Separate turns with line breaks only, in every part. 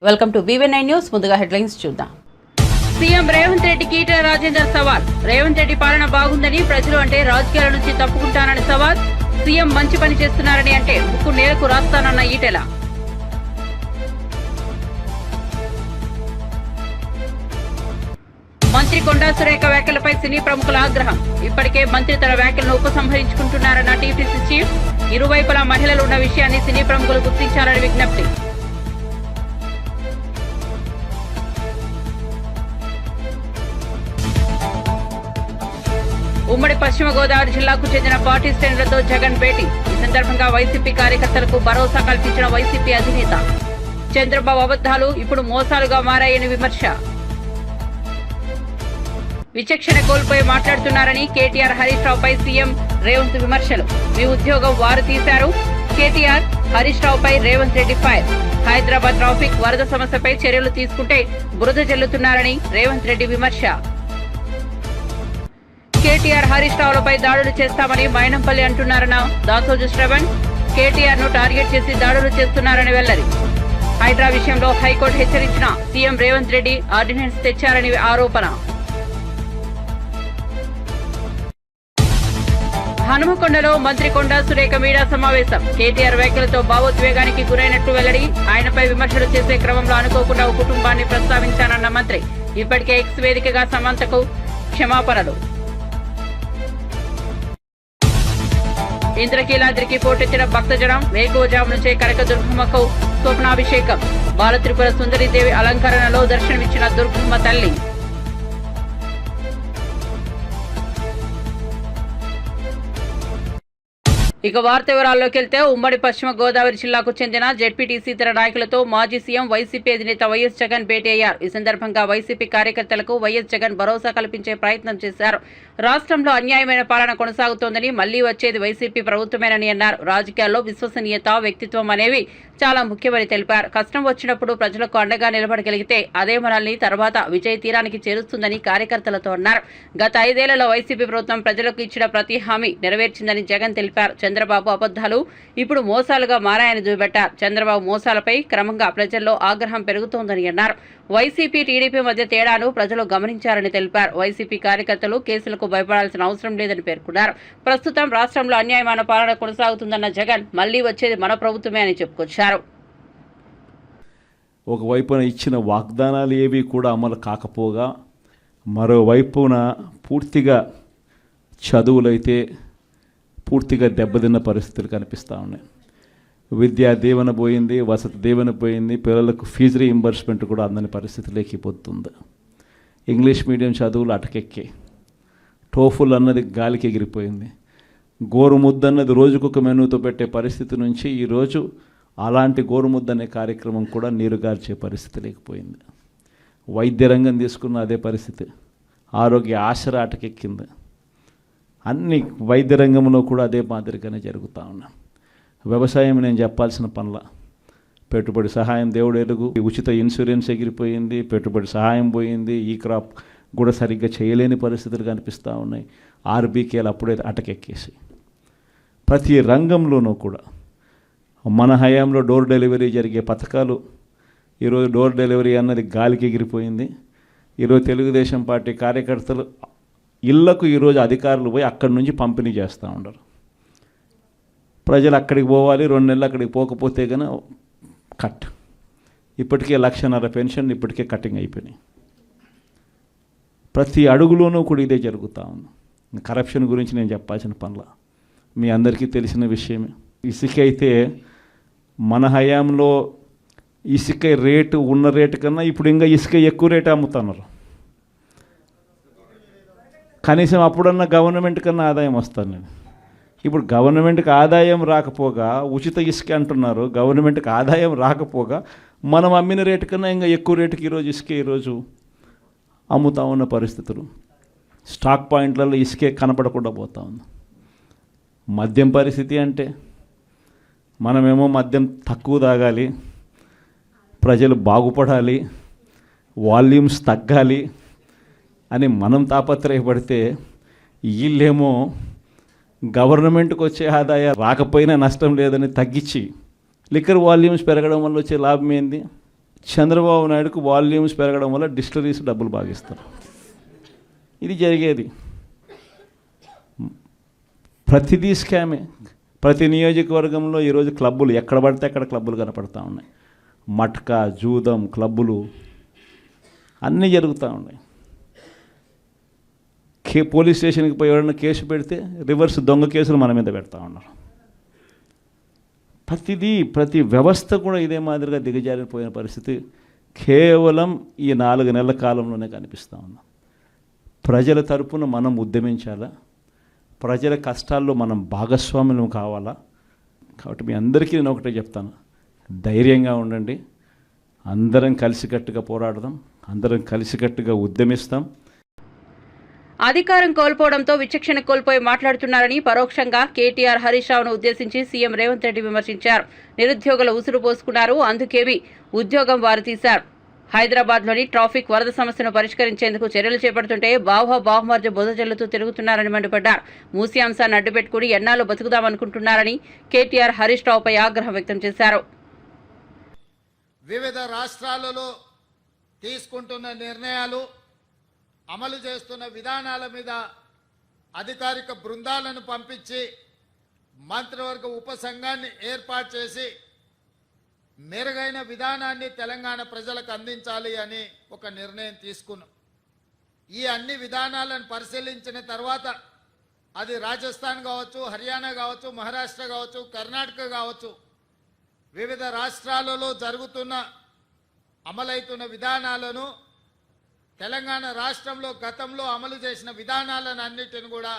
Welcome to BV9 news. ముందుగా headlines చూద్దాం. CM Revanth రెడ్డికి ఈటెల రాజేందర్ సవాల్. రేవంత్ రెడ్డి పాలన బాగుందని, ప్రజలు అంటే రాజకీయాల నుంచి తప్పుకుంటానని సవాల్. సీఎం మంచి పని చేస్తున్నారని అంటే ముక్కు నేలకు రాస్తానన్న ఈటెల. మంత్రి కొండా సురేఖ వ్యాఖ్యలపై సినీ ప్రముఖుల ఆగ్రహం. ఇప్పటికే మంత్రి తన వ్యాఖ్యలను ఉపసంహరించుకుంటున్నారన్న టీపీసీ చీఫ్. ఇరువైపులా మహిళలు ఉన్న విషయాన్ని సినీ ప్రముఖులు గుర్తించాలని విజ్ఞప్తి. ఉమ్మడి పశ్చిమ గోదావరి జిల్లాకు చెందిన పార్టీ శ్రేణులతో జగన్ భేటీ. ఈ సందర్భంగా వైసీపీ కార్యకర్తలకు భరోసా కల్పించిన వైసీపీ అధినేత. చంద్రబాబు అబద్దాలు ఇప్పుడు మోసాలుగా మారాయని విమర్శ. విచక్షణ కోల్పోయి మాట్లాడుతున్నారని కేటీఆర్ హరీష్ రావుపై సీఎం రేవంత్ విమర్శలు. మీ ఉద్యోగం వారు తీశారు. కేటీఆర్ హరీష్ రావుపై రేవంత్ రెడ్డి ఫైర్. హైదరాబాద్ ట్రాఫిక్ వరద సమస్యపై చర్యలు తీసుకుంటే బురద జల్లుతున్నారని రేవంత్ రెడ్డి విమర్శ. కేటీఆర్ హరీష్ రావులపై దాడులు చేస్తామని మైనంపల్లి అంటున్నారన్న దాసోజు శ్రవణ్. కేటీఆర్ ను టార్గెట్ చేసి దాడులు చేస్తున్నారని వెల్లడి. హైడ్రా విషయంలో హైకోర్టు హెచ్చరించిన సీఎం రేవంత్ రెడ్డి ఆర్డినెన్స్ తెచ్చారని ఆరోపణ. హనుమకొండలో మంత్రి కొండా సురేఖ మీడియా సమావేశం. కేటీఆర్ వ్యాఖ్యలతో భావోద్వేగానికి గురైనట్టు వెల్లడి. ఆయనపై విమర్శలు చేసే క్రమంలో అనుకోకుండా ఓ కుటుంబాన్ని ప్రస్తావించానన్న మంత్రి. ఇప్పటికే ఎక్స్ వేదికగా సమంతకు క్షమాపణలు. ఇంద్రకీలాద్రికి పోటెత్తిన భక్తజనం. వేకువజాము నుంచే కనకదుర్గమ్మకు స్వప్నాభిషేకం. బాలత్రిపుర సుందరీదేవి అలంకరణలో దర్శనమిచ్చిన దుర్గమ్మ తల్లి. ఇక వార్త వివరాల్లోకి వెళ్తే, ఉమ్మడి పశ్చిమ గోదావరి జిల్లాకు చెందిన జెడ్పీటీసీ ఇతర నాయకులతో మాజీ సీఎం వైసీపీ అధినేత వైఎస్ జగన్ భేటీ అయ్యారు. ఈ సందర్భంగా వైసీపీ కార్యకర్తలకు వైఎస్ జగన్ భరోసా కల్పించే ప్రయత్నం చేశారు. రాష్ట్రంలో అన్యాయమైన పాలన కొనసాగుతోందని, మళ్లీ వచ్చేది వైసీపీ ప్రభుత్వమేనని అన్నారు. రాజకీయాల్లో విశ్వసనీయత, వ్యక్తిత్వం అనేవి చాలా ముఖ్యమని తెలిపారు. కష్టం వచ్చినప్పుడు ప్రజలకు అండగా నిలబడగలిగితే అదే మనల్ని తర్వాత విజయ తీరానికి చేరుస్తుందని కార్యకర్తలతో అన్నారు. గత 5 ఏళ్లలో వైసీపీ ప్రభుత్వం ప్రజలకు ఇచ్చిన ప్రతి హామీ నెరవేర్చిందని జగన్ తెలిపారు. చంద్రబాబు అబద్దాలు ఇప్పుడు మోసాలుగా మారాయని చూపెట్టారు. చంద్రబాబు మోసాలపై క్రమంగా ప్రజల్లో ఆగ్రహం పెరుగుతోందని అన్నారు. వైసీపీ, టీడీపీ మధ్య తేడాను ప్రజలు గమనించారని తెలిపారు. వైసీపీ కార్యకర్తలు కేసులకు భయపడాల్సిన అవసరం లేదని పేర్కొన్నారు. ప్రస్తుతం రాష్ట్రంలో అన్యాయమైన పాలన కొనసాగుతుందన్న జగన్ మళ్లీ వచ్చేది మన ప్రభుత్వమే అని చెప్పుకొచ్చారు.
ఒకవైపున ఇచ్చిన వాగ్దానాలు ఏవి కూడా అమలు కాకపోగా, మరోవైపున పూర్తిగా చదువులైతే పూర్తిగా దెబ్బతిన్న పరిస్థితులు కనిపిస్తూ ఉన్నాయి. విద్యా దీవెన పోయింది, వసతి దీవెన పోయింది, పిల్లలకు ఫీజు రీయింబర్స్మెంట్ కూడా అందని పరిస్థితిలోకి పోతుంది. ఇంగ్లీష్ మీడియం చదువులు అటకెక్కి, టోఫుల్ అన్నది గాలికి ఎగిరిపోయింది. గోరుముద్ద అన్నది రోజుకొక మెనూతో పెట్టే పరిస్థితి నుంచి ఈరోజు అలాంటి గోరుముద్ద అనే కార్యక్రమం కూడా నీరుగార్చే పరిస్థితి లేకపోయింది. వైద్య రంగం తీసుకున్న అదే పరిస్థితి. ఆరోగ్య ఆసరా అటకెక్కింది. అన్ని వైద్య రంగంలో కూడా అదే మాదిరిగానే జరుగుతూ ఉన్నాం. వ్యవసాయం నేను చెప్పాల్సిన పనుల, పెట్టుబడి సహాయం దేవుడు ఎరుగు, ఉచిత ఇన్సూరెన్స్ ఎగిరిపోయింది, పెట్టుబడి సహాయం పోయింది, ఈ క్రాప్ కూడా సరిగ్గా చేయలేని పరిస్థితులు కనిపిస్తూ ఉన్నాయి. ఆర్బీకేలు అప్పుడే అటకెక్కేసి ప్రతి రంగంలోనూ కూడా మన హయాంలో డోర్ డెలివరీ జరిగే పథకాలు ఈరోజు డోర్ డెలివరీ అన్నది గాలికి ఎగిరిపోయింది. ఈరోజు తెలుగుదేశం పార్టీ కార్యకర్తలు ఇళ్లకు ఈరోజు అధికారులు పోయి అక్కడి నుంచి పంపిణీ చేస్తూ ఉండరు. ప్రజలు అక్కడికి పోవాలి, 2 నెలలు అక్కడికి పోకపోతే కనుక కట్. ఇప్పటికే 1,50,000 పెన్షన్ ఇప్పటికే కటింగ్ అయిపోయినాయి. ప్రతి అడుగులోనూ కూడా ఇదే జరుగుతూ ఉంది. కరప్షన్ గురించి నేను చెప్పాల్సిన పనుల మీ అందరికీ తెలిసిన విషయమే. ఇసుక అయితే మన హయాంలో ఇసుక రేటు ఉన్న రేటు కన్నా ఇప్పుడు ఇంకా ఇసుక ఎక్కువ రేటు అమ్ముతున్నారు. కనీసం అప్పుడన్నా గవర్నమెంట్ కన్నా ఆదాయం వస్తాను నేను. ఇప్పుడు గవర్నమెంట్కి ఆదాయం రాకపోగా ఉచిత ఇసుక అంటున్నారు. గవర్నమెంట్కి ఆదాయం రాకపోగా మనం అమ్మిన రేటు కన్నా ఇంకా ఎక్కువ రేటుకి ఈరోజు ఇసుక ఈరోజు అమ్ముతూ ఉన్న పరిస్థితులు. స్టాక్ పాయింట్లలో ఇసుకే కనపడకుండా పోతూ ఉంది. మద్యం పరిస్థితి అంటే మనమేమో మద్యం తక్కువ తాగాలి, ప్రజలు బాగుపడాలి, వాల్యూమ్స్ తగ్గాలి అని మనం తాపత్రయపడితే వీళ్ళేమో గవర్నమెంట్కి వచ్చే ఆదాయం రాకపోయినా నష్టం లేదని తగ్గించి లిక్కర్ వాల్యూమ్స్ పెరగడం వల్ల వచ్చే లాభం ఏంది? చంద్రబాబు నాయుడుకు వాల్యూమ్స్ పెరగడం వల్ల డిస్టిలరీస్ డబ్బులు బాగిస్తారు. ఇది జరిగేది. ప్రతిదీ స్కామే. ప్రతి నియోజకవర్గంలో ఈరోజు క్లబ్బులు ఎక్కడ పడితే అక్కడ క్లబ్బులు కనపడతా ఉన్నాయి. మట్కా, జూదం క్లబ్బులు అన్నీ జరుగుతూ ఉన్నాయి. పోలీస్ స్టేషన్కి పోయి ఎవరైనా కేసు పెడితే రివర్స్ దొంగ కేసులు మన మీద పెడతా ఉన్నారు. ప్రతి వ్యవస్థ కూడా ఇదే మాదిరిగా దిగజారిపోయిన పరిస్థితి కేవలం ఈ 4 నెలల కాలంలోనే కనిపిస్తూ ఉన్నాం. ప్రజల తరపున మనం ఉద్యమించాలా, ప్రజల కష్టాల్లో మనం భాగస్వాములం కావాలా. కాబట్టి మీ అందరికీ నేను ఒకటే చెప్తాను, ధైర్యంగా ఉండండి, అందరం కలిసికట్టుగా పోరాడదాం, అందరం కలిసికట్టుగా ఉద్యమిస్తాం.
అధికారం కోల్పోవడంతో విచక్షణ కోల్పోయి మాట్లాడుతున్నారని పరోక్షంగా కేటీఆర్ హరీష్ రావును ఉద్దేశించి సీఎం రేవంత్ రెడ్డి విమర్శించారు. నిరుద్యోగుల ఉసురు పోసుకున్నారు, అందుకేమి ఉద్యోగం వారు తీశారు. హైదరాబాద్లోని ట్రాఫిక్ వరద సమస్యను పరిష్కరించేందుకు చర్యలు చేపడుతుంటే బాహుమర్జ బొదజల్లుతూ తిరుగుతున్నారని మండిపడ్డారు. మూసీ అంశాన్ని అడ్డుపెట్టుకుని ఎన్నాళ్ళు బతుకుదామనుకుంటున్నారని కేటీఆర్ హరీష్ రావుపై ఆగ్రహం వ్యక్తం చేశారు.
వివిధ రాష్ట్రాలలో తీసుకుంటున్న నిర్ణయాలు, అమలు చేస్తున్న విధానాల మీద అధికారిక బృందాలను పంపించి మంత్రివర్గ ఉపసంఘాన్ని ఏర్పాటు చేసి మెరుగైన విధానాన్ని తెలంగాణ ప్రజలకు అందించాలి అని ఒక నిర్ణయం తీసుకున్నాం. ఈ అన్ని విధానాలను పరిశీలించిన తర్వాత అది రాజస్థాన్ కావచ్చు, హర్యానా కావచ్చు, మహారాష్ట్ర కావచ్చు, కర్ణాటక కావచ్చు, వివిధ రాష్ట్రాలలో జరుగుతున్న అమలవుతున్న విధానాలను తెలంగాణ రాష్ట్రంలో గతంలో అమలు చేసిన విధానాలను అన్నిటిని కూడా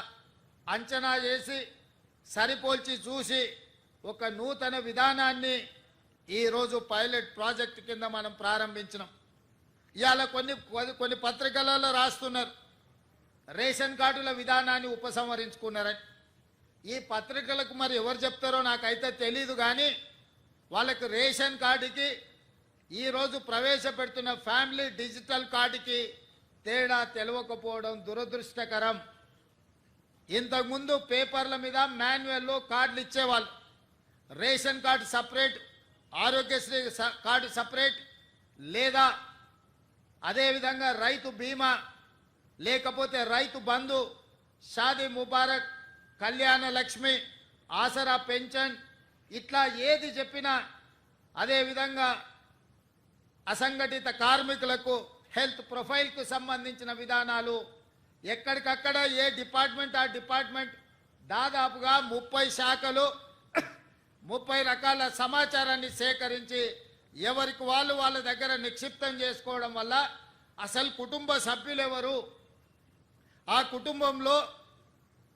అంచనా చేసి సరిపోల్చి చూసి ఒక నూతన విధానాన్ని ఈరోజు పైలట్ ప్రాజెక్ట్ కింద మనం ప్రారంభించినాం. ఇవాళ కొన్ని పత్రికలలో రాస్తున్నారు రేషన్ కార్డుల విధానాన్ని ఉపసంహరించుకున్నారని. ఈ పత్రికలకు మరి ఎవరు చెప్తారో నాకైతే తెలీదు, కానీ వాళ్ళకి రేషన్ కార్డుకి ఈరోజు ప్రవేశపెడుతున్న ఫ్యామిలీ డిజిటల్ కార్డుకి తేడా తెలియకపోవడం దురదృష్టకరం. ఇంతకుముందు పేపర్ల మీద మాన్యువల్లో కార్డులు ఇచ్చేవాళ్ళు. Ration card separate, Aarogyasri card separate, లేదా అదేవిధంగా రైతు బీమా, లేకపోతే రైతు బంధు, షాదీ ముబారక్, కళ్యాణ లక్ష్మి, ఆసరా పెన్షన్, ఇట్లా ఏది చెప్పినా, అదేవిధంగా అసంఘటిత కార్మికులకు హెల్త్ ప్రొఫైల్కు సంబంధించిన విధానాలు ఎక్కడికక్కడ ఏ డిపార్ట్మెంట్ ఆ డిపార్ట్మెంట్ దాదాపుగా 30 శాఖలు 30 రకాల సమాచారాన్ని సేకరించి ఎవరికి వాళ్ళ దగ్గర నిక్షిప్తం చేసుకోవడం వల్ల అసలు కుటుంబ సభ్యులు ఎవరు, ఆ కుటుంబంలో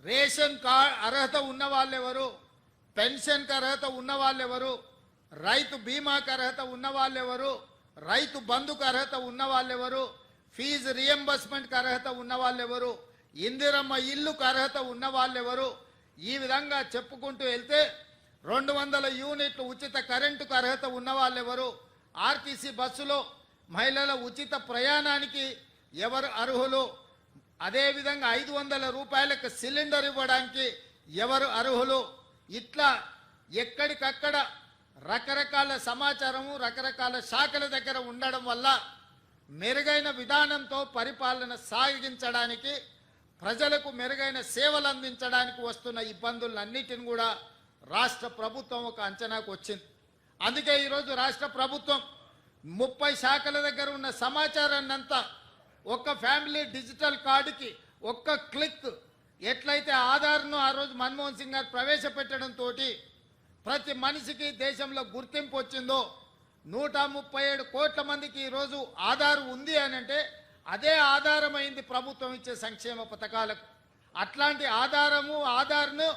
రేషన్ కార్డ్ అర్హత ఉన్న వాళ్ళెవరు, పెన్షన్కి అర్హత ఉన్న వాళ్ళెవరు, రైతు బీమాకి అర్హత ఉన్న వాళ్ళెవరు, రైతు బంధుకు అర్హత ఉన్న వాళ్ళెవరు, ఫీజు రియంబర్స్మెంట్కి అర్హత ఉన్న వాళ్ళెవరు, ఇందిరమ్మ ఇల్లుకు అర్హత ఉన్న వాళ్ళెవరు, ఈ విధంగా చెప్పుకుంటూ వెళ్తే 200 యూనిట్లు ఉచిత కరెంటుకు అర్హత ఉన్న వాళ్ళెవరు, ఆర్టీసీ బస్సులో మహిళల ఉచిత ప్రయాణానికి ఎవరు అర్హులు, అదేవిధంగా 500 రూపాయలకు సిలిండర్ ఇవ్వడానికి ఎవరు అర్హులు, ఇట్లా ఎక్కడికక్కడ రకరకాల సమాచారము రకరకాల శాఖల దగ్గర ఉండడం వల్ల మెరుగైన విధానంతో పరిపాలన సాగించడానికి, ప్రజలకు మెరుగైన సేవలు అందించడానికి వస్తున్న ఇబ్బందులన్నిటిని కూడా రాష్ట్ర ప్రభుత్వం ఒక అంచనాకు వచ్చింది. అందుకే ఈరోజు రాష్ట్ర ప్రభుత్వం 30 శాఖల దగ్గర ఉన్న సమాచారాన్ని అంతా ఒక్క ఫ్యామిలీ డిజిటల్ కార్డుకి ఒక్క క్లిక్, ఎట్లయితే ఆధార్ను ఆ రోజు మన్మోహన్ సింగ్ గారు ప్రవేశపెట్టడంతో ప్రతి మనిషికి దేశంలో గుర్తింపు వచ్చిందో, 137 కోట్ల మందికి ఈరోజు ఆధార్ ఉంది అని అంటే అదే ఆధారమైంది ప్రభుత్వం ఇచ్చే సంక్షేమ పథకాలకు. అట్లాంటి ఆధార్ను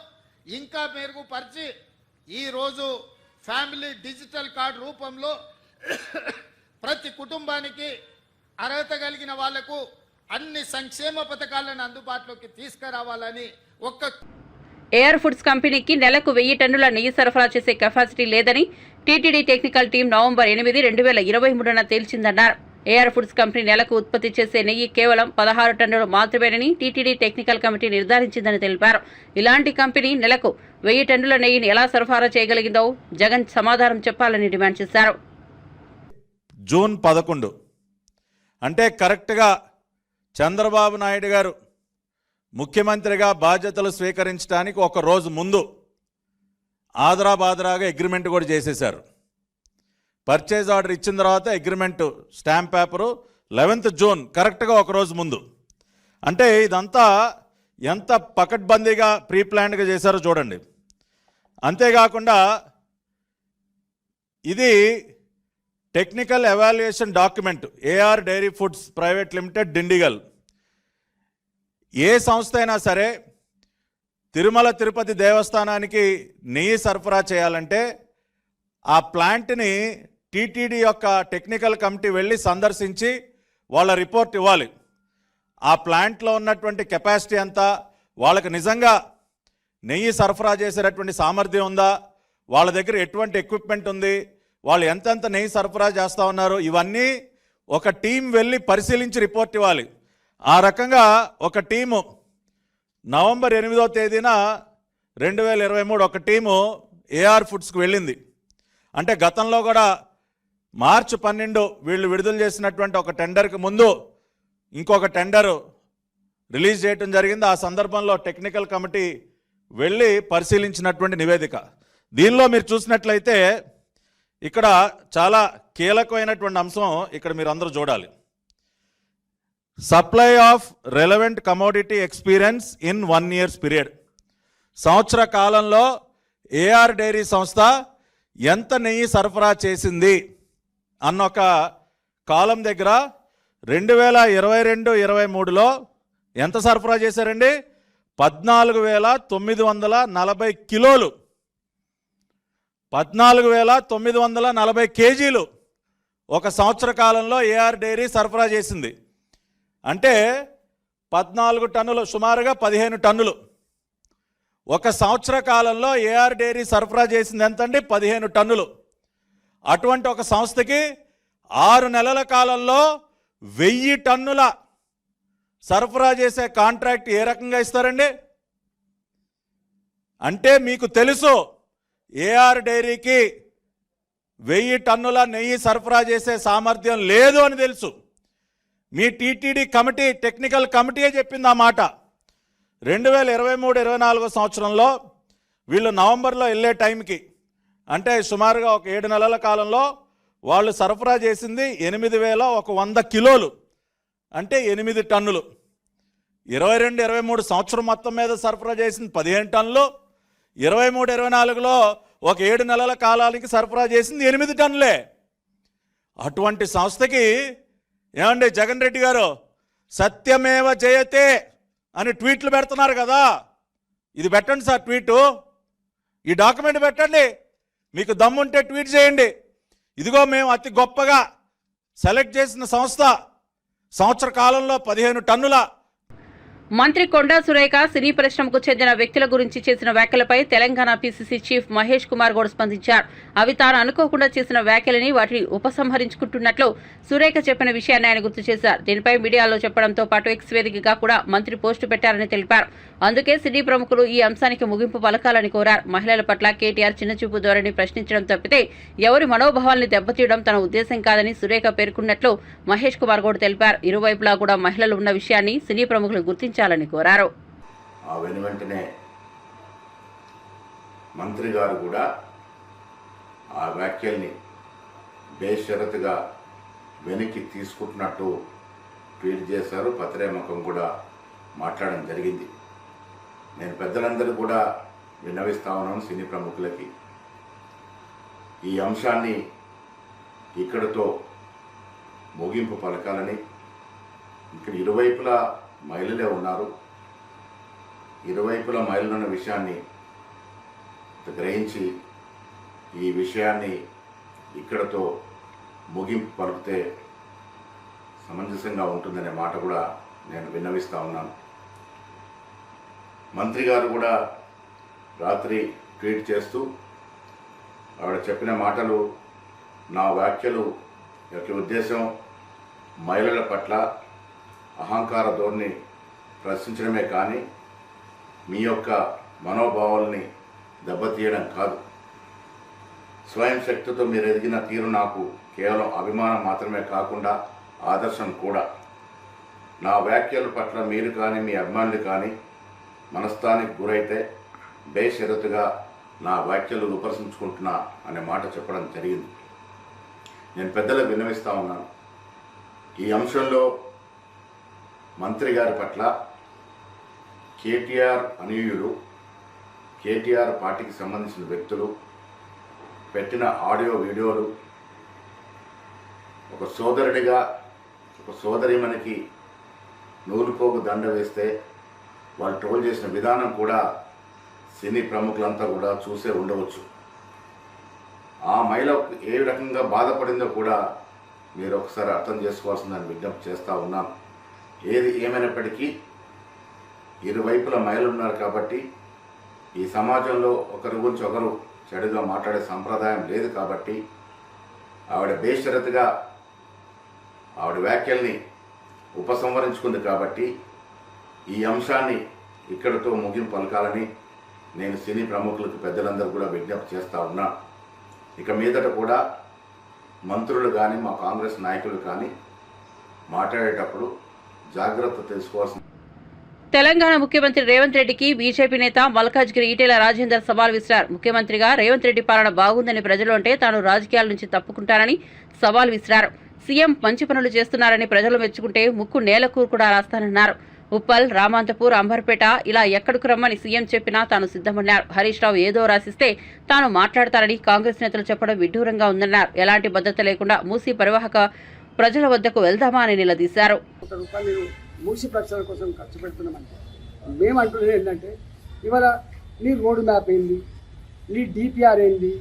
ఇంకా మెరుగుపరిచి ఈరోజు ఫ్యామిలీ డిజిటల్ కార్డు రూపంలో ప్రతి కుటుంబానికి అర్హత కలిగిన వాళ్లకు అన్ని సంక్షేమ పథకాలను అందుబాటులోకి తీసుకురావాలని
ఏఆర్ ఫుడ్స్ కంపెనీకి నెలకు 1000 టన్నుల నెయ్యి సరఫరా చేసే కెపాసిటీ లేదని టీటీడీ టెక్నికల్ టీం నవంబర్ 8, 2023న తేల్చిందన్నారు. ఏఆర్ ఫుడ్స్ కంపెనీ నెలకు ఉత్పత్తి చేసే నెయ్యి కేవలం 16 టన్నులు మాత్రమేనని టీటీడీ టెక్నికల్ కమిటీ నిర్ధారించిందని తెలిపారు. ఇలాంటి కంపెనీ నెలకు 1000 టన్నుల నెయ్యిని ఎలా సరఫరా చేయగలిగిందో జగన్ సమాధానం చెప్పాలని డిమాండ్ చేశారు.
జూన్ 11 అంటే కరెక్ట్గా చంద్రబాబు నాయుడు గారు ముఖ్యమంత్రిగా బాధ్యతలు స్వీకరించడానికి ఒక రోజు ముందు ఆదరాబాదరాగా అగ్రిమెంట్ కూడా చేసేశారు. పర్చేజ్ ఆర్డర్ ఇచ్చిన తర్వాత agreement stamp paper 11th June కరెక్ట్గా ఒక రోజు ముందు. అంటే ఇదంతా ఎంత పకడ్బందీగా ప్రీ ప్లాన్డ్గా చేశారో చూడండి. అంతేకాకుండా ఇది technical evaluation document AR dairy foods private limited Dindigul. ఏ సంస్థ అయినా సరే తిరుమల తిరుపతి దేవస్థానానికి నెయ్యి సరఫరా చేయాలంటే ఆ ప్లాంట్ని టీటీడీ యొక్క టెక్నికల్ కమిటీ వెళ్ళి సందర్శించి వాళ్ళ రిపోర్ట్ ఇవ్వాలి. ఆ ప్లాంట్లో ఉన్నటువంటి కెపాసిటీ ఎంత, వాళ్ళకి నిజంగా నెయ్యి సరఫరా చేసేటటువంటి సామర్థ్యం ఉందా, వాళ్ళ దగ్గర ఎటువంటి ఎక్విప్మెంట్ ఉంది, వాళ్ళు ఎంతెంత నెయ్యి సరఫరా చేస్తూ ఉన్నారు, ఇవన్నీ ఒక టీం వెళ్ళి పరిశీలించి రిపోర్ట్ ఇవ్వాలి. ఆ రకంగా ఒక టీము నవంబర్ 8వ తేదీన 2023 ఒక టీము ఏఆర్ ఫుడ్స్కి వెళ్ళింది. అంటే గతంలో కూడా మార్చి 12 వీళ్ళు విడుదల చేసినటువంటి ఒక టెండర్కి ముందు ఇంకొక టెండరు రిలీజ్ చేయడం జరిగింది. ఆ సందర్భంలో టెక్నికల్ కమిటీ వెళ్ళి పరిశీలించినటువంటి నివేదిక. దీనిలో మీరు చూసినట్లయితే ఇక్కడ చాలా కీలకమైనటువంటి అంశం ఇక్కడ మీరు అందరూ చూడాలి. Supply of relevant commodity experience in 1 year period. సంవత్సర కాలంలో ఏఆర్ డైరీ సంస్థ ఎంత నెయ్యి సరఫరా చేసింది అన్న ఒక కాలం దగ్గర 2022-23లో ఎంత సరఫరా చేశారండి? 14,940 కిలోలు, 14,940 కేజీలు ఒక సంవత్సర కాలంలో ఏఆర్ డైరీ సరఫరా చేసింది. అంటే 14 టన్నులు, సుమారుగా 15 టన్నులు. ఒక సంవత్సర కాలంలో ఏఆర్ డైరీ సరఫరా చేసింది ఎంతండి? 15 టన్నులు. అటువంటి ఒక సంస్థకి 6 నెలల కాలంలో 1000 టన్నుల సరఫరా చేసే కాంట్రాక్ట్ ఏ రకంగా ఇస్తారండి? అంటే మీకు తెలుసు ఏఆర్ డైరీకి 1000 టన్నుల నెయ్యి సరఫరా చేసే సామర్థ్యం లేదు అని తెలుసు. మీ టీటీడీ కమిటీ టెక్నికల్ కమిటీయే చెప్పింది ఆ మాట. 2023-24 సంవత్సరంలో వీళ్ళు నవంబర్లో వెళ్ళే టైంకి, అంటే సుమారుగా ఒక 7 నెలల కాలంలో వాళ్ళు సరఫరా చేసింది 8,100 కిలోలు, అంటే 8 టన్నులు. 22-23 సంవత్సరం మొత్తం మీద సరఫరా చేసింది 15 టన్నులు. 23-24లో ఒక 7 నెలల కాలానికి సరఫరా చేసింది 8 టన్నులే. అటువంటి సంస్థకి ఏమండి జగన్ రెడ్డి గారు సత్యమేవ జయతే అని ట్వీట్లు పెడుతున్నారు కదా, ఇది పెట్టండి సార్ ట్వీటు, ఈ డాక్యుమెంట్ పెట్టండి, మీకు దమ్ముంటే ట్వీట్ చేయండి. ఇదిగో మేము అతి గొప్పగా సెలెక్ట్ చేసిన సంస్థ సంవత్సర కాలంలో 15 టన్నుల.
మంత్రి కొండా సురేఖ సినీ పరిశ్రమకు చెందిన వ్యక్తుల గురించి చేసిన వ్యాఖ్యలపై తెలంగాణ పీసీసీ చీఫ్ మహేష్ కుమార్ గౌడ్ స్పందించారు. అవి తాను అనుకోకుండా చేసిన వ్యాఖ్యలని వాటిని ఉపసంహరించుకుంటున్నట్లు సురేఖ చెప్పిన విషయాన్ని ఆయన గుర్తు చేశారు. దీనిపై మీడియాలో చెప్పడంతో పాటు ఎక్స్ వేదికగా కూడా మంత్రి పోస్టు పెట్టారని తెలిపారు. అందుకే సినీ ప్రముఖులు ఈ అంశానికి ముగింపు పలకాలని కోరారు. మహిళల పట్ల కేటీఆర్ చిన్నచూపు ధోరణి ప్రశ్నించడం తప్పితే ఎవరి మనోభావాల్ని దెబ్బతీయడం తన ఉద్దేశం కాదని సురేఖ పేర్కొన్నట్లు మహేష్ కుమార్ గౌడ్ తెలిపారు. ఇరువైపులా కూడా మహిళలు ఉన్న విషయాన్ని సినీ ప్రముఖులు గుర్తించాలని కోరారు.
ఆ వెనువెంటనే మంత్రి గారు కూడా ఆ వ్యాఖ్యల్ని బేషరతుగా వెనక్కి తీసుకుంటున్నట్టు ట్వీట్ చేశారు. పత్రేముఖం కూడా మాట్లాడడం జరిగింది. నేను పెద్దలందరూ కూడా విన్నవిస్తా ఉన్నాను సినీ ప్రముఖులకి, ఈ అంశాన్ని ఇక్కడతో ముగింపు పలకాలని. ఇక్కడ ఇరువైపులా మహిళలే ఉన్నారు. ఇరువైపులా మహిళలు ఉన్న విషయాన్ని గ్రహించి ఈ విషయాన్ని ఇక్కడతో ముగింపు పలికితే సమంజసంగా ఉంటుందనే మాట కూడా నేను విన్నవిస్తా ఉన్నాను. మంత్రి గారు కూడా రాత్రి ట్వీట్ చేస్తూ ఆవిడ చెప్పిన మాటలు, నా వ్యాఖ్యలు యొక్క ఉద్దేశం మహిళల పట్ల అహంకార ధోరణి ప్రశ్నించడమే కానీ మీ యొక్క మనోభావాల్ని దెబ్బతీయడం కాదు. స్వయం శక్తితో మీరు ఎదిగిన తీరు నాకు కేవలం అభిమానం మాత్రమే కాకుండా ఆదర్శం కూడా. నా వ్యాఖ్యల పట్ల మీరు కానీ మీ అభిమానులు కానీ మనస్తానికి గురైతే బేషరతుగా నా వ్యాఖ్యలు ఉపసంచుకుంటున్నా అనే మాట చెప్పడం జరిగింది. నేను పెద్దలకు విన్నవిస్తూ ఉన్నాను. ఈ అంశంలో మంత్రి గారి పట్ల కేటీఆర్ అనుయూయులు, కేటీఆర్ పార్టీకి సంబంధించిన వ్యక్తులు పెట్టిన ఆడియో వీడియోలు, ఒక సోదరుడిగా ఒక సోదరిమణికి నూలుపోగు దండ వేస్తే వాళ్ళు ట్రోల్ చేసిన విధానం కూడా సినీ ప్రముఖులంతా కూడా చూసే ఉండవచ్చు. ఆ మహిళ ఏ రకంగా బాధపడిందో కూడా మీరు ఒకసారి అర్థం చేసుకోవాల్సిందని విజ్ఞప్తి చేస్తూ ఉన్నాను. ఏది ఏమైనప్పటికీ ఇరువైపుల మహిళలు ఉన్నారు కాబట్టి ఈ సమాజంలో ఒకరి గురించి ఒకరు చెడుగా మాట్లాడే సంప్రదాయం లేదు కాబట్టి ఆవిడ బేషరతుగా ఆవిడ వ్యాఖ్యల్ని ఉపసంహరించుకుంది కాబట్టి ఈ అంశాన్ని ఇక్కడితో ముగింపు పలకాలని నేను సినీ ప్రముఖులకు పెద్దలందరూ కూడా విజ్ఞప్తి చేస్తూ ఉన్నా. ఇక మీదట కూడా మంత్రులు కానీ మా కాంగ్రెస్ నాయకులు కానీ మాట్లాడేటప్పుడు జాగ్రత్త తీసుకోవాల్సిన.
తెలంగాణ ముఖ్యమంత్రి రేవంత్ రెడ్డికి బీజేపీ నేత మల్కాజ్గిరి ఈటెల రాజేందర్ సవాల్ విసిరారు. ముఖ్యమంత్రిగా రేవంత్ రెడ్డి పాలన బాగుందని ప్రజలు అంటే తాను రాజకీయాల నుంచి తప్పుకుంటానని సవాల్ విసిరారు. సీఎం మంచి పనులు చేస్తున్నారని ప్రజలు మెచ్చుకుంటే ముక్కు నేలకు కూడా రాస్తానన్నారు. ఉప్పల్, రామాంతపూర్, అంబర్పేట ఇలా ఎక్కడికి రమ్మని సీఎం చెప్పినా తాను సిద్ధమన్నారు. హరీష్ రావు ఏదో రాసిస్తే తాను మాట్లాడతారని కాంగ్రెస్ నేతలు చెప్పడం విడ్డూరంగా ఉందన్నారు. ఎలాంటి భద్రత లేకుండా మూసీ పరివాహక ప్రజల వద్దకు వెళ్దామా అని నిలదీశారు.
మూసి ప్రక్షాళన కోసం ఖర్చు పెడుతున్నామంటే మేము అంటున్నది ఏంటంటే, ఇవాళ నీ రోడ్ మ్యాప్ ఏంది, నీ డిపిఆర్ ఏంది,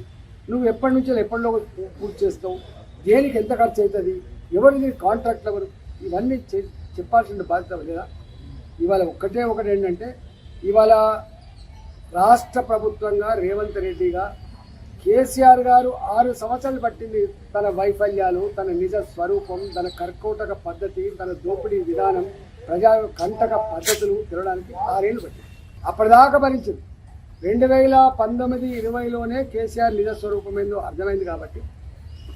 నువ్వు ఎప్పటి నుంచో ఎప్పటిలో పూర్తి చేస్తావు, దేనికి ఎంత ఖర్చు అవుతుంది, ఎవరు నీ కాంట్రాక్ట్ ఎవరు, ఇవన్నీ చెప్పాల్సిన బాధ్యత లేదా? ఇవాళ ఒకటి ఏంటంటే, ఇవాళ రాష్ట్ర ప్రభుత్వంగా రేవంత్ రెడ్డిగా కేసీఆర్ గారు 6 సంవత్సరాలు పట్టింది తన వైఫల్యాలు, తన నిజ స్వరూపం, తన కర్కోటక పద్ధతి, తన దోపిడీ విధానం, ప్రజా కంటక పద్ధతులు తిరగడానికి 6 ఏళ్ళు పట్టింది. అప్పటిదాకా భరించింది. 2019-20లోనే కేసీఆర్ నిజ స్వరూపం ఏందో అర్థమైంది కాబట్టి,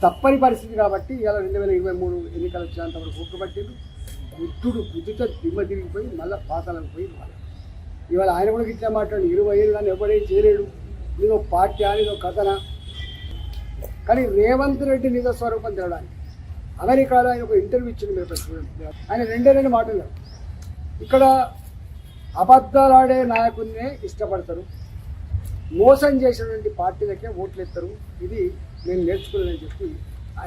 తప్పని పరిస్థితి కాబట్టి ఇలా 2023 ఎన్నికలు వచ్చేంత వరకు ఊపిపట్టింది. బుద్ధితో దిమ్మ తిరిగిపోయి మళ్ళీ పాతాలకు పోయి ఇవాళ ఆయన కూడా ఇట్లా మాట్లాడి 20 ఏళ్ళు కానీ ఎవడేం చేయలేడు, ఇదో పార్టీ అని ఇదో కథన. కానీ రేవంత్ రెడ్డి నిజ స్వరూపం తినడానికి అమెరికాలో ఆయన ఒక ఇంటర్వ్యూ ఇచ్చింది. మీరు ఆయన 2 మాటలు, ఇక్కడ అబద్ధాలాడే నాయకుడినే ఇష్టపడతారు, మోసం చేసినటువంటి పార్టీలకే ఓట్లు ఎత్తారు, ఇది నేను నేర్చుకున్నానని చెప్పి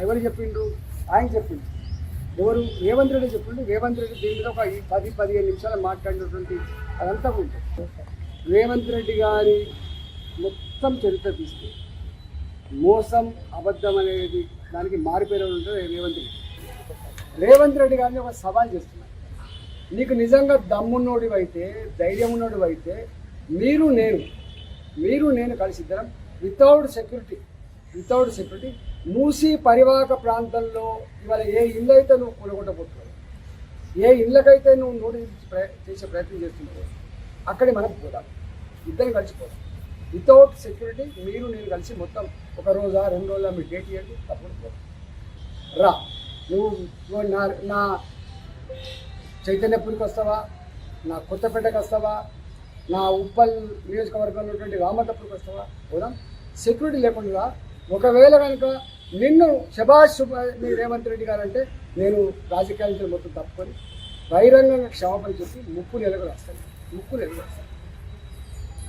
ఎవరు చెప్పిండ్రు? ఆయన చెప్పిండు. ఎవరు? రేవంత్ రెడ్డి చెప్పిండు. రేవంత్ రెడ్డి దీని మీద ఒక 10-15 నిమిషాలు మాట్లాడినటువంటి అదంతా ఉంటుంది. రేవంత్ రెడ్డి గారి మొత్తం చరిత్ర తీస్తే మోసం, అబద్ధం అనేది దానికి మారిపోయిన ఉంటుంది రేవంత్ రెడ్డి. రేవంత్ రెడ్డి గారిని ఒక సవాల్ చేస్తున్నారు. నీకు నిజంగా దమ్మున్నోడివైతే, ధైర్యం ఉన్నోడివైతే మీరు నేను కలిసి ఇద్దరం వితౌట్ సెక్యూరిటీ మూసీ పరివాహక ప్రాంతంలో ఇవాళ ఏ ఇల్లు అయితే నువ్వు కొనుగొట్టబోతున్నావు, ఏ ఇళ్ళకైతే నువ్వు నోటీస్ చేసే ప్రయత్నం చేస్తున్నావు, అక్కడే మనం పోదాం, ఇద్దరం కలిసిపోదాం. వితౌట్ సెక్యూరిటీ నేను కలిసి మొత్తం 1 రోజా 2 రోజుల మీ డేట్ ఇవ్వండి, తప్పుడు పోదాం. రా, నువ్వు నా చైతన్యపూర్కి వస్తావా, నా కొత్తపేటకి వస్తావా, నా ఉప్పల్ నియోజకవర్గంలో ఉన్నటువంటి రామతపూర్కి వస్తావా, పోదాం. సెక్యూరిటీ లేకుండా ఒకవేళ కనుక నిన్ను శభాష్ మీ రేవంత్ రెడ్డి గారు అంటే నేను రాజకీయాల నుంచి మొత్తం తప్పుకొని బహిరంగంగా క్షమాపణ చెప్పి ముక్కు నెలకు రాస్తాను.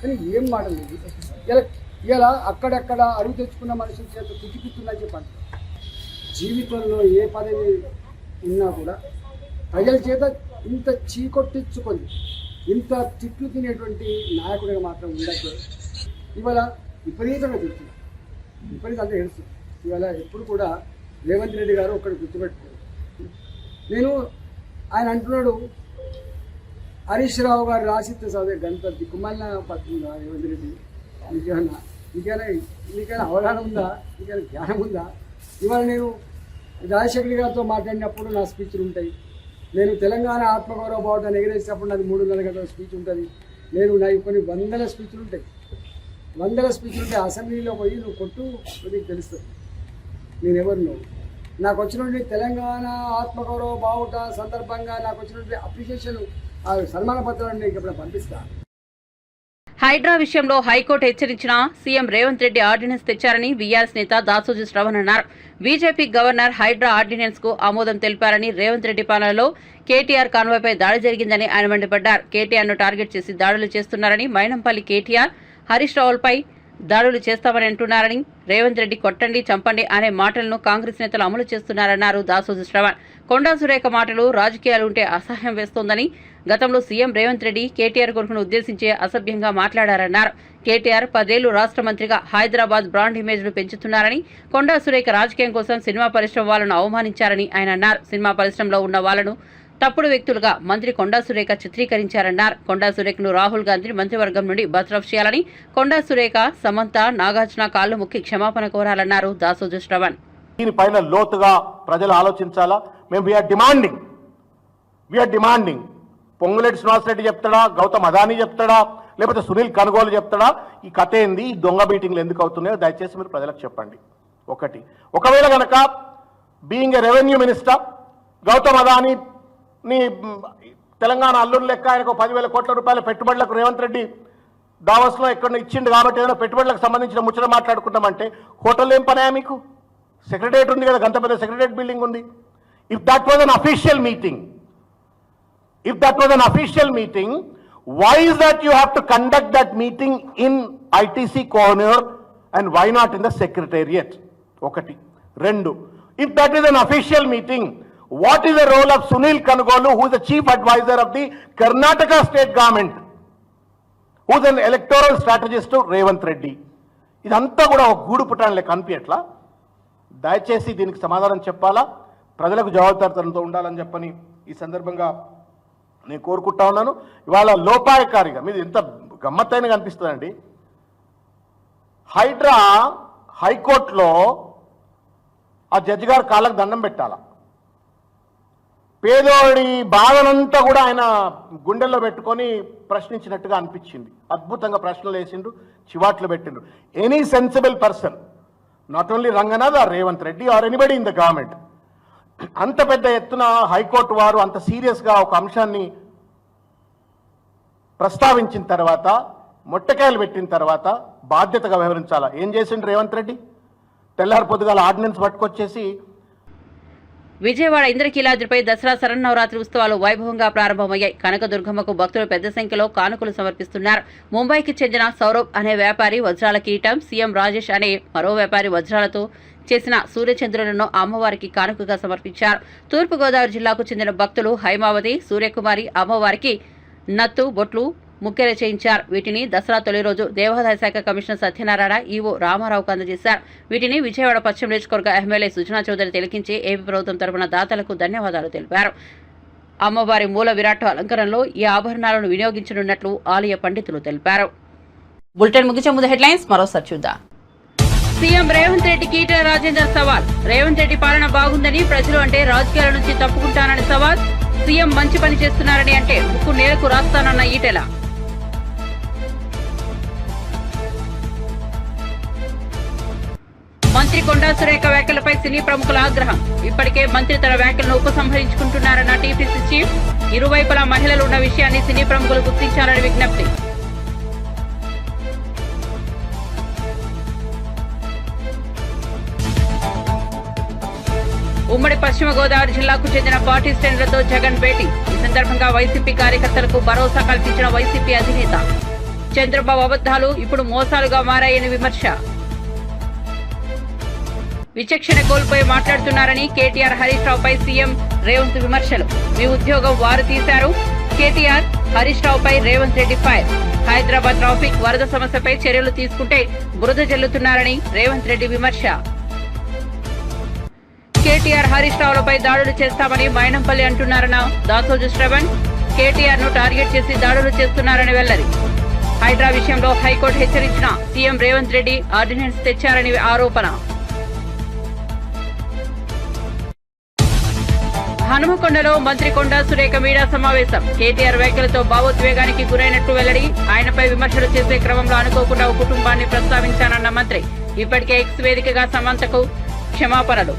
కానీ ఏం మాటలు లేదు. ఇలా అక్కడక్కడ అడుగు తెచ్చుకున్న మనుషుల చేత తిట్టిపిస్తుందని చెప్పి అంటారు. జీవితంలో ఏ పదవి ఉన్నా కూడా ప్రజల చేత ఇంత చీకొట్టించుకొని ఇంత తిట్లు తినేటువంటి నాయకుడిగా మాత్రం ఉండదు. ఇవాళ విపరీతంగా తిడుతున్నారు, విపరీతంగా ఏడుస్తుంది. ఇవాళ ఎప్పుడు కూడా రేవంత్ రెడ్డి గారు ఒక్కడి గుర్తుపెట్టుకోరు. నేను ఆయన అంటున్నాడు, హరీష్ రావు గారు రాసిస్తే చదివే గణపతి దిక్కుమాలిన పడుతుందా రేవంత్ రెడ్డి? నీకైనా అవగాహన ఉందా? నీకైనా జ్ఞానం ఉందా? ఇవాళ నేను రాజశేఖర్ గారితో మాట్లాడినప్పుడు నా స్పీచ్లు ఉంటాయి. నేను తెలంగాణ ఆత్మగౌరవ బావుటాన్ని ఎగరేసినప్పుడు నాది 3 నెలల గంటల స్పీచ్ ఉంటుంది. నేను నా కొన్ని 100 స్పీచ్లు ఉంటాయి. వందల స్పీచ్లు ఉంటే అసెంబ్లీలో పోయి నువ్వు కొట్టు, నీకు తెలుస్తుంది నేనెవరు. నువ్వు నాకు వచ్చినటువంటి తెలంగాణ ఆత్మగౌరవ బావుట సందర్భంగా నాకు వచ్చినటువంటి అప్రిషియేషన్ సన్మాన పత్రాన్ని నీకు ఇప్పుడు పంపిస్తా.
హైడ్రా విషయంలో హైకోర్టు హెచ్చరించిన సీఎం రేవంత్ రెడ్డి ఆర్డినెన్స్ తెచ్చారని వీఆర్ఎస్ నేత దాసోజు శ్రవణ్ అన్నారు. బీజేపీ గవర్నర్ హైడ్రా ఆర్డినెన్స్ కు ఆమోదం తెలిపారని, రేవంత్ రెడ్డి పాలనలో కేటీఆర్ కాన్వాయ్పై దాడి జరిగిందని ఆయన మండిపడ్డారు. కేటీఆర్ ను టార్గెట్ చేసి దాడులు చేస్తున్నారని, మైనంపల్లి కేటీఆర్ హరీష్ రావులపై దాడులు చేస్తామని అంటున్నారని, రేవంత్ రెడ్డి కొట్టండి చంపండి అనే మాటలను కాంగ్రెస్ నేతలు అమలు చేస్తున్నారన్నారు దాసోజు శ్రవణ్. కొండా సురేఖ మాటలు రాజకీయాలు ఉంటే అసహ్యం వేస్తోందని, గతంలో సీఎం రేవంత్ రెడ్డి కేటీఆర్ కొడుకును ఉద్దేశించి అసభ్యంగా మాట్లాడారన్నారు. కేటీఆర్ 10 ఏళ్లు రాష్ట్ర మంత్రిగా హైదరాబాద్ బ్రాండ్ ఇమేజ్ ను పెంచుతున్నారని, కొండా సురేఖ రాజకీయం కోసం సినిమా పరిశ్రమ వాళ్లను అవమానించారని ఆయన అన్నారు. సినిమా పరిశ్రమలో ఉన్న వాళ్లను తప్పుడు వ్యక్తులుగా మంత్రి కొండా సురేఖ చిత్రీకరించారన్నారు. కొండా సురేఖను రాహుల్ గాంధీ మంత్రివర్గం నుండి బర్తరఫ్ చేయాలని, కొండా సురేఖ, సమంత, నాగార్జున కాళ్లు మొక్కి క్షమాపణ కోరాలన్నారు దాసోజు శ్రవణ్.
దీనిపైన లోతుగా ప్రజలు ఆలోచించాలా. మేము వీఆర్ డిమాండింగ్ పొంగులేటి శ్రీనివాసరెడ్డి చెప్తాడా, గౌతమ్ అదానీ చెప్తాడా, లేకపోతే సునీల్ కనుగోలు చెప్తాడా, ఈ కథ ఏంది, ఈ దొంగ మీటింగ్లు ఎందుకు అవుతున్నాయో దయచేసి మీరు ప్రజలకు చెప్పండి. ఒకవేళ కనుక being a revenue minister Gautam Adani నీ తెలంగాణ అల్లుడు లెక్క ఆయనకు 10,000 కోట్ల రూపాయల పెట్టుబడులకు రేవంత్ రెడ్డి దావస్లో ఎక్కడ ఇచ్చిండు కాబట్టి ఏదైనా పెట్టుబడులకు సంబంధించిన ముచ్చట మాట్లాడుకుంటామంటే హోటల్ ఏం పనాయా మీకు? సెక్రటరియట్ ఉంది కదా, గంత పెద్ద సెక్రటరియట్ బిల్డింగ్ ఉంది. If that was an official meeting, why is that you have to conduct that meeting in ITC corner and why not in the secretariat? ఒకటి. రెండు, if that is an official meeting, what is the role of Sunil Kanugolu, who is the chief advisor of the Karnataka state government, who is an electoral strategist to Revanth Reddy? ఇదంతా కూడా ఒక గూడు పుటాన్ లెక్క అనిపించట్లా. దయచేసి దీనికి సమాధానం చెప్పాలా, ప్రజలకు జవాబుదారితనంతో ఉండాలని చెప్పని ఈ సందర్భంగా నేను కోరుకుంటా ఉన్నాను. ఇవాళ లోపాయకారిగా మీది ఎంత గమ్మత్తైనగా అనిపిస్తుందండి. హైకోర్టులో ఆ జడ్జి గారు కాళ్ళకు దండం పెట్టాల. పేదోడి బాధనంతా కూడా ఆయన గుండెల్లో పెట్టుకొని ప్రశ్నించినట్టుగా అనిపించింది. అద్భుతంగా ప్రశ్నలు వేసిండు, చివాట్లు పెట్టిండు. Any sensible person, not only Ranganath or Revanth Reddy or anybody in the government, అంత పెద్ద ఎత్తున హైకోర్టు వారు అంత సీరియస్గా ఒక అంశాన్ని ప్రస్తావించిన తర్వాత, మొట్టకాయలు పెట్టిన తర్వాత బాధ్యతగా వ్యవహరించాలా. ఏం చేసిండు రేవంత్ రెడ్డి? తెల్లారి పొద్దుగాల ఆర్డినెన్స్ పట్టుకొచ్చేసి.
విజయవాడ ఇంద్రకీలాద్రిపై దసరా శరన్నవరాత్రి ఉత్సవాలు వైభవంగా ప్రారంభమయ్యాయి. కనకదుర్గమ్మకు భక్తులు పెద్ద సంఖ్యలో కానుకలు సమర్పిస్తున్నారు. ముంబైకి చెందిన సౌరభ్ అనే వ్యాపారి వజ్రాల కిరీటం, సీఎం రాజేష్ అనే మరో వ్యాపారి వజ్రాలతో చేసిన సూర్యచంద్రులను అమ్మవారికి కానుకగా సమర్పించారు. తూర్పుగోదావరి జిల్లాకు చెందిన భక్తులు హైమావతి, సూర్యకుమారి అమ్మవారికి నత్తు, బొట్లు, ముక్కెర చేయించారు. వీటిని దసరా తొలి రోజు దేవాదాయ శాఖ కమిషనర్ సత్యనారాయణ, ఈవో రామారావుకు అందజేశారు. వీటిని విజయవాడ పశ్చిమ నియోజకవర్గ ఎమ్మెల్యే సుజనా చౌదరి తిలకించి ఏపీ ప్రభుత్వం తరపున దాతలకు ధన్యవాదాలు తెలిపారు. అమ్మవారి మూల విరాట్ అలంకరణలో ఈ ఆభరణాలను వినియోగించనున్నట్లు ఆలయ పండితులు తెలిపారు. బులెటిన్ ముగించే ముందు హెడ్లైన్స్ మరోసారి చూద్దాం. సీఎం రేవంత్ రెడ్డికి ఈటెల రాజేందర్ సవాల్. రేవంత్ రెడ్డి పాలన బాగుందని, ప్రజలు అంటే రాజకీయాల నుంచి తప్పుకుంటానని సవాల్. సీఎం మంచి పని చేస్తున్నారని అంటే ముక్కు నేలకు రాస్తానన్న ఈటెల. మంత్రి కొండా సురేఖ వ్యాఖ్యలపై సినీ ప్రముఖుల ఆగ్రహం. ఇప్పటికే మంత్రి తన వ్యాఖ్యలను ఉపసంహరించుకుంటున్నారన్న టీపీసీ చీఫ్. ఇరువైపులా మహిళలు ఉన్న విషయాన్ని సినీ ప్రముఖులు గుర్తించాలని విజ్ఞప్తి. ఉమ్మడి పశ్చిమ గోదావరి జిల్లాకు చెందిన పార్టీ శ్రేణులతో జగన్ భేటీ. ఈ సందర్భంగా వైసీపీ కార్యకర్తలకు భరోసా కల్పించిన వైసీపీ అధినేత. చంద్రబాబు అబద్దాలు ఇప్పుడు మోసాలుగా మారాయని విమర్శ. విచక్షణ కోల్పోయి మాట్లాడుతున్నారని కేటీఆర్, హరీష్ రావుపై సీఎం రేవంత్ విమర్శలు. మీ ఉద్యోగం వారు తీశారు. కేటీఆర్, హరీష్ రావుపై రేవంత్ రెడ్డి ఫైర్. హైదరాబాద్ ట్రాఫిక్ వరద సమస్యపై చర్యలు తీసుకుంటే బురద జల్లుతున్నారని రేవంత్ రెడ్డి విమర్శ. కేటీఆర్, హరీష్ రావులపై దాడులు చేస్తామని మైనంపల్లి అంటున్నారన్న దాసోజు శ్రవణ్. కేటీఆర్ ను టార్గెట్ చేసి దాడులు చేస్తున్నారని వెల్లడి. హైడ్రా విషయంలో హైకోర్టు హెచ్చరించిన సీఎం రేవంత్ రెడ్డి ఆర్డినెన్స్ తెచ్చారని ఆరోపణ. హనుమకొండలో మంత్రి కొండా సురేఖ మీడియా సమావేశం. కేటీఆర్ వ్యాఖ్యలతో భావోద్వేగానికి గురైనట్టు వెల్లడి. ఆయనపై విమర్శలు చేసే క్రమంలో అనుకోకుండా ఒక కుటుంబాన్ని ప్రస్తావించానన్న మంత్రి. ఇప్పటికే ఎక్స్ వేదికగా సమంతకు క్షమాపణలు.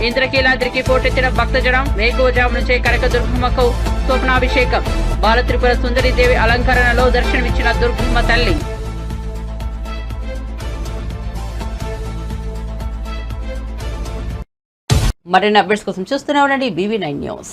ఇంద్రకీలాద్రికి పోటెత్తిన భక్తజనం. వేకువజాము నుంచే కనకదుర్గమ్మకు స్వప్నాభిషేకం. బాలత్రిపుర సుందరీదేవి అలంకరణలో దర్శనమిచ్చిన దుర్గమ్మ తల్లి. మరిన్ని అప్డేట్స్ కోసం చూస్తూనే ఉండండి BV9 న్యూస్.